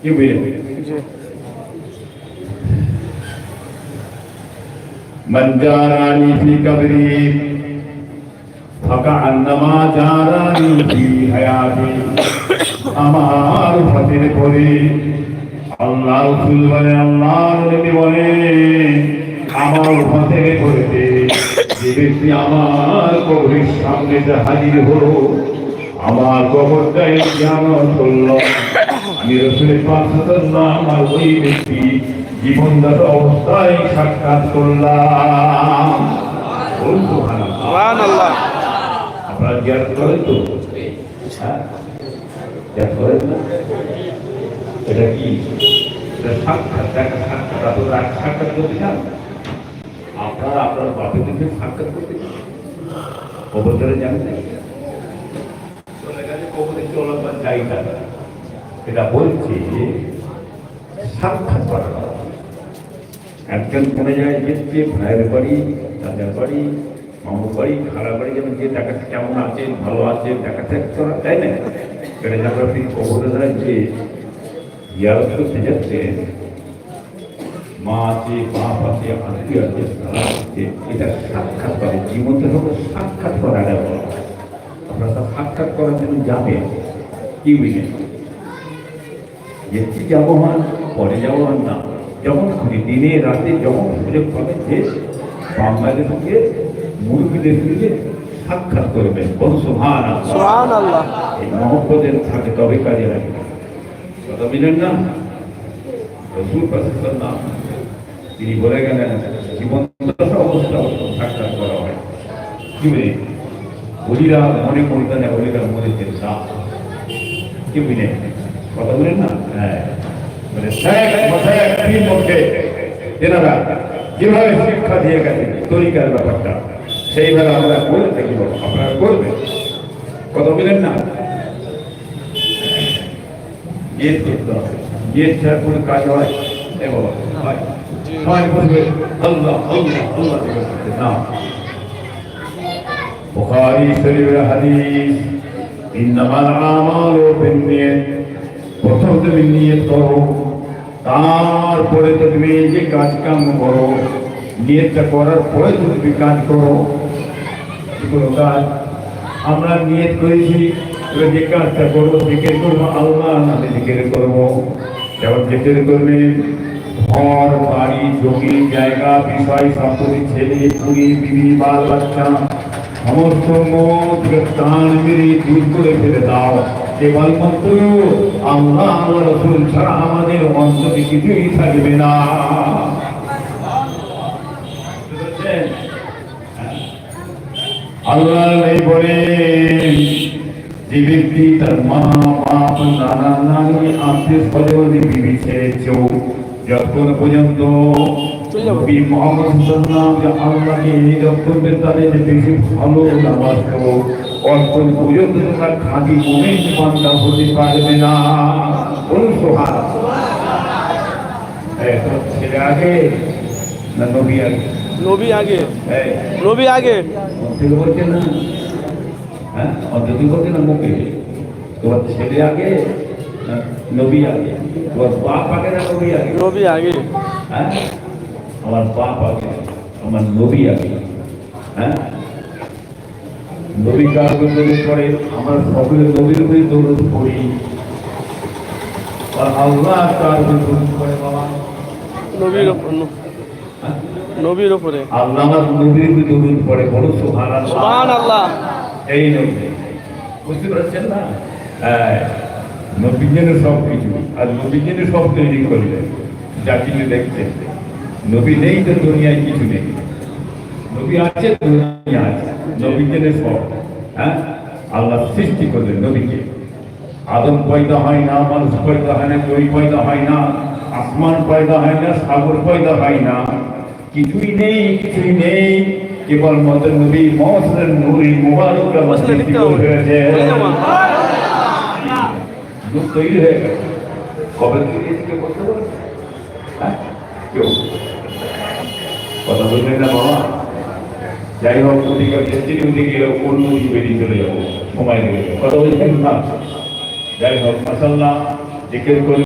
কি বুঝলেন? মান জারানি ফি কবরি ফাকান্নামা জারানি ফি হায়াতি। আমার ফাতির করে আল্লাহ রাসূল বলে, আল্লাহর নবী বলে, আমার ফাতির করতে যে ব্যক্তি আমার কবরের সামনে হাজির হলো, আমার কবরটাই জিয়ারত করলো, আমি রাসূলের পাক সাল্লাল্লাহু আমার ওই ব্যক্তি জীবনদাতা অবস্থায় সাক্ষাৎ করলাম। সুবহানাল্লাহ। আপনারা জিয়ারত করেন তো? জিয়ারত করেন না? এটা কি সাক্ষাৎ? দেখা সাক্ষাৎ, আপনারা সাক্ষাৎ করতে চান? আপনারা আপনার বাপের দিকে সাক্ষাৎ করতে চান? কবরে যান না, চলে গেছে কবরে, চলাবার জায়গা এটা বলছি সাক্ষাৎ করা। একজন কোনো জায়গায় যেতে, ভাইয়ের বাড়ি, দাদার বাড়ি, মামুর বাড়ি, খারাপ বাড়ি, যেমন যে দেখাচ্ছে কেমন আছে, ভালো আছে, দেখাচ্ছে করা, তাই না? এটা যখন আপনি কবরে দ্বারা যে জিয়ারত করতে যাচ্ছে, মা আছে, বাপ আছে, আত্মীয় আছে, তারা আছে, এটা সাক্ষাৎ করে। জীবনটা হলো সাক্ষাৎ করা। আপনারা সাক্ষাৎ করার জন্য যাবেন, কি বুঝলেন? যেতে যাবো হন, পরে যাবো হন না, যখন খুঁজি দিনে রাতে যখন সুযোগ পাবেন, যে বাংলাদেশ থেকে মুরগিদের সঙ্গে সাক্ষাৎ করবেন। বলুন সুবহানাল্লাহ। এই মহব্বতের থাকে তবে কাজে লাগে। কথা বুঝলেন না? রাসূল সাল্লাল্লাহু তিনি বলে গেলেন, জীবন অবস্থা সাক্ষাৎ করা হয়। কি বলে? বলিরা মনে মরতেন, বলিরা মরেছেন না। কি বুঝলেন? কথা বলেন না? হ্যাঁ, মানে এনারা যেভাবে শিক্ষা দিয়ে গেছেন তরিকার ব্যাপারটা, সেইভাবে আমরা বলে থাকি, আপনারা করবেন। কথা বলেন না? ইয়ে করতে হবে, ইয়ে ছাড়া কোনো কাজ হয় আল্লাহ আল্লাহ আল্লাহ না। বুখারী শরীফের হাদিস, ইন্নামাল আমালু বিন্নিয়াত। প্রথম তুমি নিয়ত করো, তারপরে তো তুমি যে কাজ কাম করো। নিয়তটা করার পরে তো তুমি কাজ করো। কোনো কাজ আমরা নিয়ত করেছি, যে কাজটা করবো, জিকির করবো, আল্লাহর নামে জিকির করবো। যেমন জিকির করবে ঘর, বাড়ি, জমি, জায়গা, বিষয়, সম্পত্তি, ছেলে, পুরি, বিবি, বাল বাচ্চা, সমস্ত মত প্রাণ মেরে দূর করে ফেলে দাও। কেবলমাত্র আল্লাহ আল্লাহ রাসূল ছাড়া আমাদের অন্তরে কিছুই থাকবে না। আল্লাহ বলে, যে ব্যক্তি তার মা, বাপ, নানা, নানি, আত্মীয় স্বজন, বিবি ছেড়েছেও, যতক্ষণ পর্যন্ত নবী মুহাম্মদ সাল্লাল্লাহু আলাইহি ওয়াসাল্লাম আল্লাহকে নিরব করবে, তাদের বেশি ভালো নাবাসব, অল্পন পর্যন্ত তার খাঁটি মনের ইমানটা হতে পারবে না। বলুন সুবহানাল্লাহ। ছেলে আগে না নবী আগে? নবী আগে। নবী আগে বলছে না? হ্যাঁ, অন্তত বলছে না মুখে? তোমার ছেলে আগে না নবী আগে? তোমার বাপ আগে না নবী আগে? নবী আগে। হ্যাঁ, আমার বাপ আগে, আমার নবী আগে। হ্যাঁ, নবী কার দরুদ পড়ে? আমরা সকলে নবীর উপরে দরুদ পড়ি। আর আল্লাহ কার উপরে দরুদ পড়ে? বাবা নবীর উপর, নবীর উপরে। আল্লাহ আমার নবীর উপরে দরুদ পড়ে। বলো সুবহানাল্লাহ। সুবহানাল্লাহ। এই নবী, বুঝতে পারছেন না? হ্যাঁ, নবী যেন সব কিছু, আর নবী যেন সব তৈরি করলেন। যা কিছু দেখছেন, নবী নেই তো দুনিয়ায় কিছু নেই। নবী আছে, দুনিয়া আছে। নবী যেন সব। হ্যাঁ, আল্লাহ সৃষ্টি করলেন নবীকে। আদম পয়দা হয় না, মানুষ পয়দা হয় না, দই পয়দা হয় না, আসমান পয়দা হয় না, সাগর পয়দা হয় না, কিছুই নেই, কিছুই নেই। কেবলমাত্র নবী মুহাম্মদের নূরে মুবারক সৃষ্টি হয়েছে। যুগ তৈরি হয়ে গেছে। কবে তৈরি হয়েছে কেউ বলতে পারবে? হ্যাঁ, কেউ কথা বলবেন না বাবা। যাই হোক, ওদিকে ওদিকে অন্য দিকে বেরিয়ে চলে যাবো, সময় লেগে কথা বলছেন না। যাই হোক, মাশাআল্লাহ, জিকির করে